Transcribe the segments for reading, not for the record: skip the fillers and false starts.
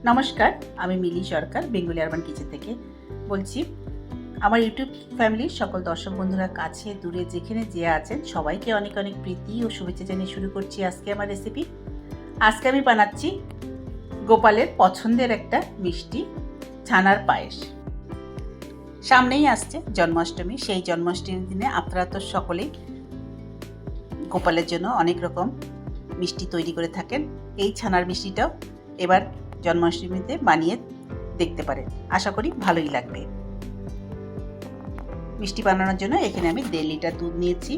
নমস্কার, আমি মিলি সরকার Bengali urban kitchen থেকে বলছি। আমার ইউটিউব ফ্যামিলির সকল দর্শক বন্ধুরা কাছে দূরে যেখানে যে আছেন সবাইকে অনেক অনেক প্রীতি ও শুভেচ্ছা জানিয়ে শুরু করছি আজকে আমার রেসিপি। আজকে আমি বানাচ্ছি গোপালের পছন্দের একটা মিষ্টি ছানার পায়েস। সামনেই আসছে জন্মাষ্টমী। সেই জন্মাষ্টমীর দিনে আপনারা তো সকলেই গোপালের জন্য অনেক রকম মিষ্টি তৈরি করে থাকেন। এই ছানার মিষ্টিটাও এবার জন্মাষ্টমীতে বানিয়ে দেখতে পারেন, আশা করি ভালোই লাগবে। মিষ্টি বানানোর জন্য এখানে আমি 1.5 লিটার দুধ নিয়েছি।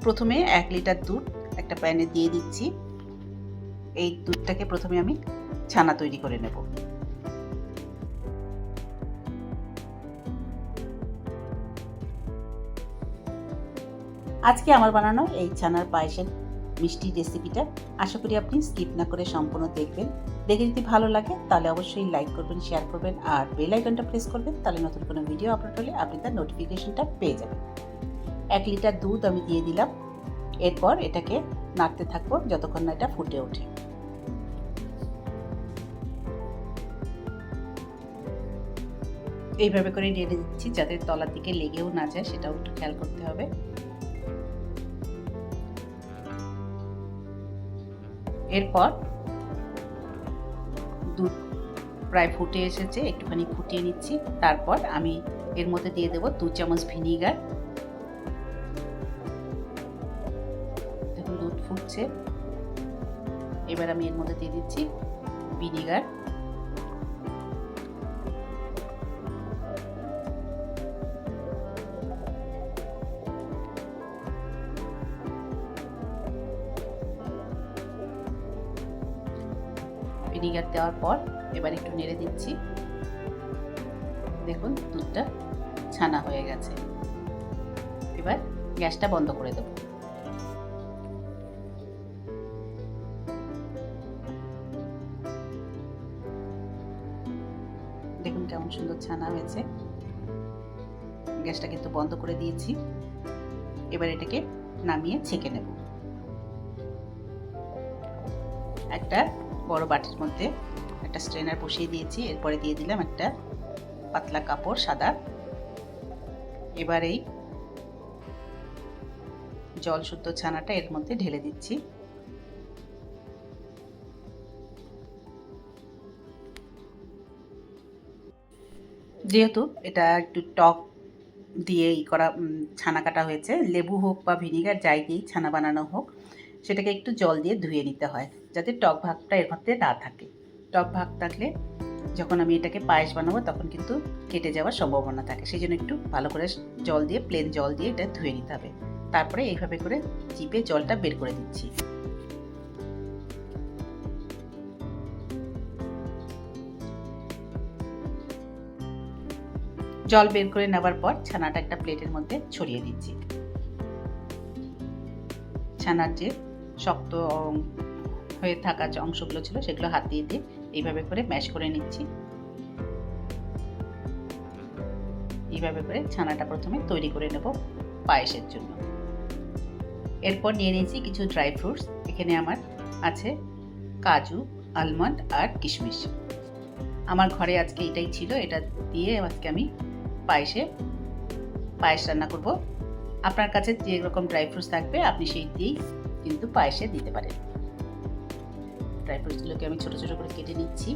প্রথমে 1 লিটার দুধ একটা প্যানে দিয়ে দিচ্ছি। এই দুধটাকে প্রথমে আমি ছানা তৈরি করে নেব। আজকে আমার বানানো এই ছানার পায়েসের মিষ্টি রেসিপিটা আশা করি আপনি স্কিপ না করে সম্পূর্ণ দেখবেন। দেখে যদি ভালো লাগে তাহলে অবশ্যই লাইক করবেন, শেয়ার করবেন আর বেল আইকনটা প্রেস করবেন, তাহলে নতুন কোনো ভিডিও আপলোড হলে আপনি তার নোটিফিকেশনটা পেয়ে যাবেন। 1 লিটার দুধ আমি দিয়ে দিলাম। এরপর এটাকে নাড়তে থাকবো যতক্ষণ না এটা ফুটে ওঠে। এইভাবে করে নেড়ে দিচ্ছি যাতে তলার দিকে লেগেও না যায়, সেটাও একটু খেয়াল করতে হবে। এরপর দুধ প্রায় ফুটে এসেছে, একটুখানি ফুটিয়ে নিচ্ছি। তারপর আমি এর মধ্যে দিয়ে দেবো 2 চামচ ভিনিগার। দেখুন দুধ ফুটছে। এবার আমি এর মধ্যে দিয়ে দিচ্ছি ভিনিগার। ভিনিগার দেওয়ার পর এবার একটু নেড়ে দিচ্ছি। দেখুন দুধটা ছানা হয়ে গেছে। এবার গ্যাসটা বন্ধ করে দেব। দেখুন কেমন সুন্দর ছানা হয়েছে। গ্যাসটা কিন্তু বন্ধ করে দিয়েছি। এবার এটাকে নামিয়ে ছেঁকে নেব। একটা বড় বাটির মধ্যে একটা স্ট্রেনার বসিয়ে দিয়েছি। এরপরে দিয়ে দিলাম একটা পাতলা কাপড় সাদা। এবার এই জল শুদ্ধ ছানাটা এর মধ্যে ঢেলে দিচ্ছি। যেহেতু এটা একটু টক দিয়ে করা ছানা কাটা হয়েছে, লেবু হোক বা ভিনিগার যাই দিয়েই ছানা বানানো হোক, সেটাকে একটু জল দিয়ে ধুয়ে নিতে হয় যাতে টক ভাগটা এর মধ্যে না থাকে। টক ভাগ থাকলে যখন আমি এটাকে পায়েস বানাবো তখন কিন্তু কেটে যাওয়ার সম্ভাবনা থাকে। সেই জন্য একটু ভালো করে জল দিয়ে, প্লেন জল দিয়ে এটা ধুয়ে নিতে হবে। তারপরে এইভাবে করে চিপে জলটা বের করে দিচ্ছি। জল বের করে নেওয়ার পর ছানাটা একটা প্লেটের মধ্যে ছড়িয়ে দিচ্ছি। ছানার যে শক্ত হয়ে থাকা যে অংশগুলো ছিল সেগুলো হাত দিয়ে এইভাবে করে ম্যাশ করে নিচ্ছি। এইভাবে করে ছানাটা প্রথমে তৈরি করে নেব পায়েসের জন্য। এরপর নিয়ে নিয়েছি কিছু ড্রাই ফ্রুটস। এখানে আমার আছে কাজু, আলমন্ড আর কিশমিশ। আমার ঘরে আজকে এটাই ছিল, এটা দিয়ে আজকে আমি পায়েস রান্না করব। আপনার কাছে যে রকম ড্রাই ফ্রুটস থাকবে আপনি সেই দিয়েই কিন্তু পায়েসে দিতে পারেন। ড্রাই ফ্রুটসগুলোকে আমি ছোট ছোট করে কেটে নিচ্ছি।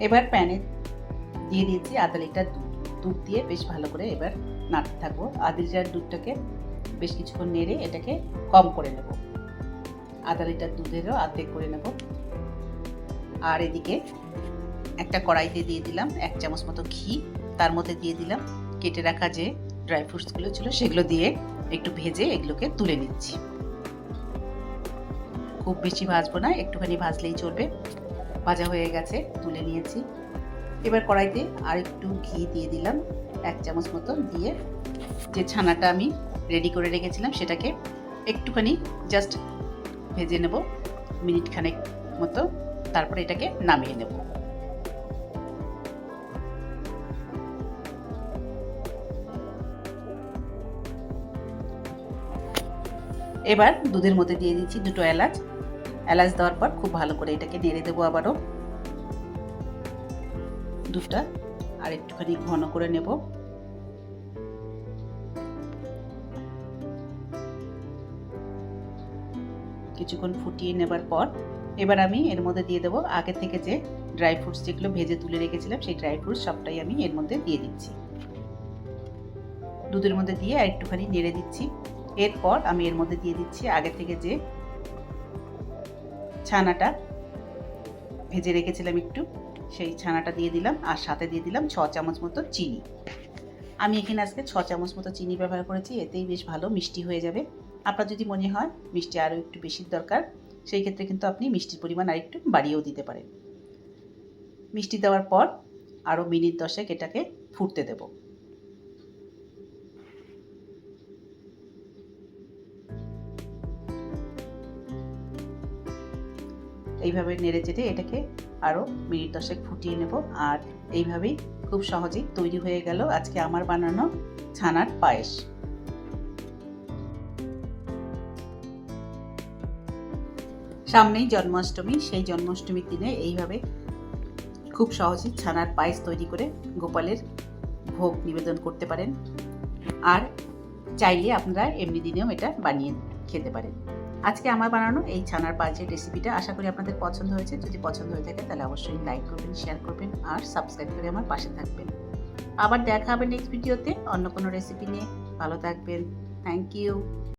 এবার প্যানে দিয়ে দিয়েছি 1/2 লিটার দুধ। দুধ দিয়ে বেশ ভালো করে এবার নাড়তে থাকবো। 1/2 লিটার দুধটাকে বেশ কিছুক্ষণ নেড়ে এটাকে কম করে নেব। 1/2 লিটার দুধেরও অর্ধেক করে নেব। আর এদিকে একটা কড়াইতে দিয়ে দিলাম 1 চামচ মতো ঘি। তার মধ্যে দিয়ে দিলাম কেটে রাখা যে ড্রাই ফ্রুটসগুলো ছিল সেগুলো দিয়ে একটু ভেজে এগুলোকে তুলে নিচ্ছি। খুব বেশি ভাজবো না, একটুখানি ভাজলেই চলবে। ভাজা হয়ে গেছে, তুলে নিয়েছি। এবার কড়াইতে আর একটু ঘি দিয়ে দিলাম 1 চামচ মতো। দিয়ে যে ছানাটা আমি রেডি করে রেখেছিলাম সেটাকে একটুখানি জাস্ট ভেজে নেব, মিনিট খানেক মতো। তারপরে এটাকে নামিয়ে নেব। এবার দুধের মধ্যে দিয়ে দিচ্ছি 2টো এলাচ। এলাচ দেওয়ার পর খুব ভালো করে এটাকে নেড়ে দেবো আবারও। দুধটা আর একটুখানি ঘন করে নেব। কিছুক্ষণ ফুটিয়ে নেবার পর এবার আমি এর মধ্যে দিয়ে দেবো আগে থেকে যে ড্রাই ফ্রুটস যেগুলো ভেজে তুলে রেখেছিলাম, সেই ড্রাই ফ্রুটস সবটাই আমি এর মধ্যে দিয়ে দিচ্ছি। দুধের মধ্যে দিয়ে আর একটুখানি নেড়ে দিচ্ছি। এরপর আমি এর মধ্যে দিয়ে দিচ্ছি আগে থেকে যে ছানাটা ভেজে রেখেছিলাম একটু, সেই ছানাটা দিয়ে দিলাম। আর সাথে দিয়ে দিলাম 6 চামচ মতো চিনি। আমি এখানে আজকে 6 চামচ মতো চিনি ব্যবহার করেছি, এতেই বেশ ভালো মিষ্টি হয়ে যাবে। আপনার যদি মনে হয় মিষ্টি আরও একটু বেশি দরকার, সেই ক্ষেত্রে কিন্তু আপনি মিষ্টির পরিমাণ আর একটু বাড়িয়েও দিতে পারেন। মিষ্টি দেওয়ার পর আরও মিনিট 10 এটাকে ফুটতে দেব। এইভাবে নেড়ে চেড়ে এটাকে আরও মিনিট 10 ফুটিয়ে নেব। আর এইভাবেই খুব সহজেই তৈরি হয়ে গেল আজকে আমার বানানো ছানার পায়েস। সামনেই জন্মাষ্টমী, সেই জন্মাষ্টমীর দিনে এইভাবে খুব সহজেই ছানার পায়েস তৈরি করে গোপালের ভোগ নিবেদন করতে পারেন। আর চাইলে আপনারা এমনি দিনেও এটা বানিয়ে খেতে পারেন। আজকে আমার বানানো এই ছানার পায়েসের রেসিপিটা আশা করি আপনাদের পছন্দ হয়েছে। যদি পছন্দ হয়ে থাকে তাহলে অবশ্যই লাইক করবেন, শেয়ার করবেন আর সাবস্ক্রাইব করে আমার পাশে থাকবেন। আবার দেখা হবে নেক্সট ভিডিওতে অন্য কোনো রেসিপি নিয়ে। ভালো থাকবেন। Thank you.